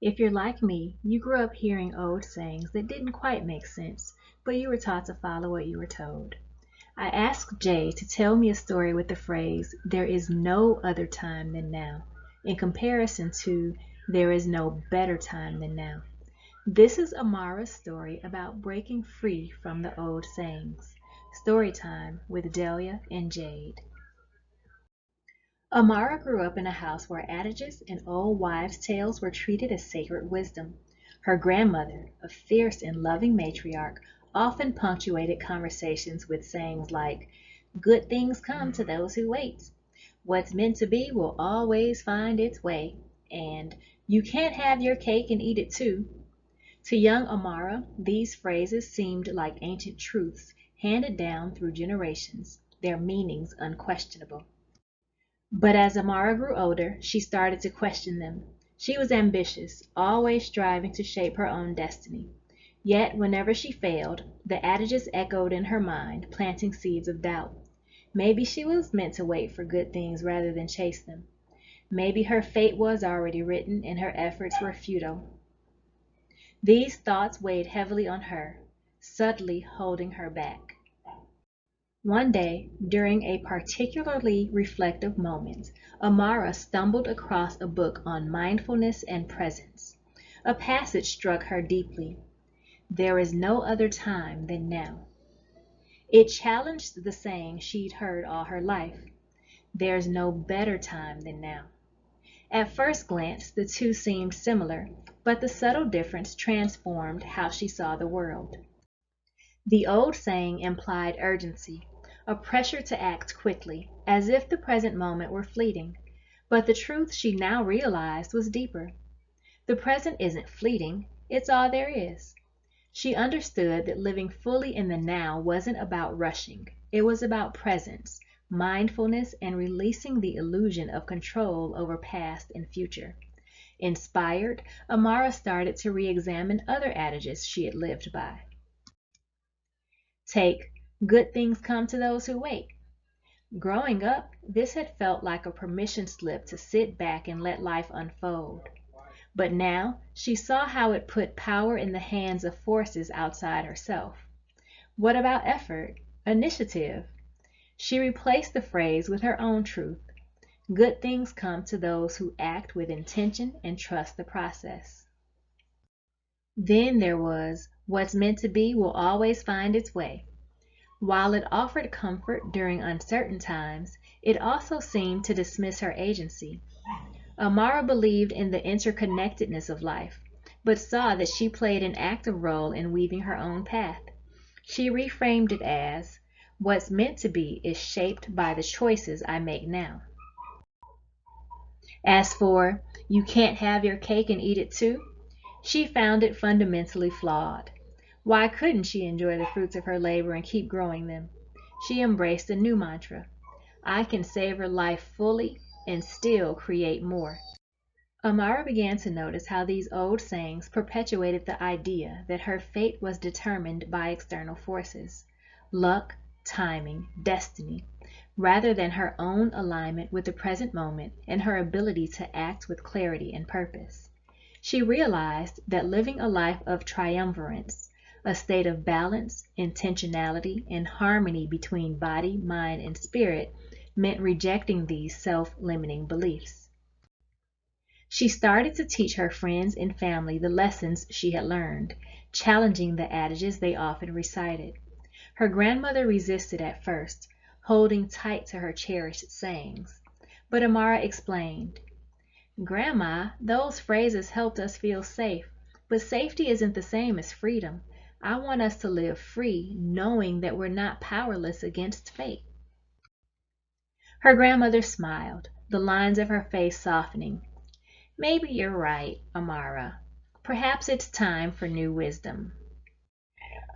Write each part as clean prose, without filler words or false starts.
If you're like me, you grew up hearing old sayings that didn't quite make sense, but you were taught to follow what you were told. I asked Jade to tell me a story with the phrase, "There is no other time than now," in comparison to "There is no better time than now." This is Amara's story about breaking free from the old sayings. Story time with Delia and Jade. Amara grew up in a house where adages and old wives' tales were treated as sacred wisdom. Her grandmother, a fierce and loving matriarch, often punctuated conversations with sayings like, "Good things come to those who wait," "What's meant to be will always find its way," and "You can't have your cake and eat it too." To young Amara, these phrases seemed like ancient truths handed down through generations, their meanings unquestionable. But as Amara grew older, she started to question them. She was ambitious, always striving to shape her own destiny. Yet, whenever she failed, the adages echoed in her mind, planting seeds of doubt. Maybe she was meant to wait for good things rather than chase them. Maybe her fate was already written and her efforts were futile. These thoughts weighed heavily on her, subtly holding her back. One day, during a particularly reflective moment, Amara stumbled across a book on mindfulness and presence. A passage struck her deeply. "There is no other time than now." It challenged the saying she'd heard all her life. There's no better time than now. At first glance, the two seemed similar, but the subtle difference transformed how she saw the world. The old saying implied urgency, a pressure to act quickly, as if the present moment were fleeting. But the truth she now realized was deeper. The present isn't fleeting, it's all there is. She understood that living fully in the now wasn't about rushing. It was about presence, mindfulness, and releasing the illusion of control over past and future. Inspired, Amara started to re-examine other adages she had lived by. Take, "Good things come to those who wait." Growing up, this had felt like a permission slip to sit back and let life unfold. But now she saw how it put power in the hands of forces outside herself. What about effort? Initiative? She replaced the phrase with her own truth. Good things come to those who act with intention and trust the process. Then there was, "What's meant to be will always find its way." While it offered comfort during uncertain times, it also seemed to dismiss her agency. Amara believed in the interconnectedness of life, but saw that she played an active role in weaving her own path. She reframed it as, "What's meant to be is shaped by the choices I make now." As for, "You can't have your cake and eat it too," she found it fundamentally flawed. Why couldn't she enjoy the fruits of her labor and keep growing them? She embraced a new mantra: "I can savor life fully and still create more." Amara began to notice how these old sayings perpetuated the idea that her fate was determined by external forces, luck, timing, destiny, rather than her own alignment with the present moment and her ability to act with clarity and purpose. She realized that living a life of triumvirance, a state of balance, intentionality, and harmony between body, mind, and spirit, meant rejecting these self-limiting beliefs. She started to teach her friends and family the lessons she had learned, challenging the adages they often recited. Her grandmother resisted at first, holding tight to her cherished sayings. But Amara explained, "Grandma, those phrases helped us feel safe, but safety isn't the same as freedom. I want us to live free, knowing that we're not powerless against fate." Her grandmother smiled, the lines of her face softening. "Maybe you're right, Amara. Perhaps it's time for new wisdom."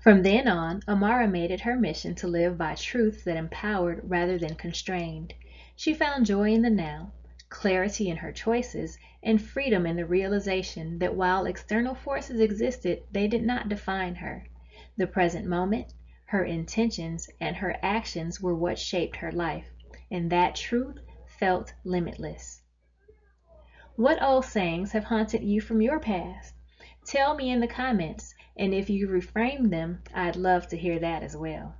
From then on, Amara made it her mission to live by truths that empowered rather than constrained. She found joy in the now, clarity in her choices, and freedom in the realization that while external forces existed, they did not define her. The present moment, her intentions, and her actions were what shaped her life, and that truth felt limitless. What old sayings have haunted you from your past? Tell me in the comments, and if you reframe them, I'd love to hear that as well.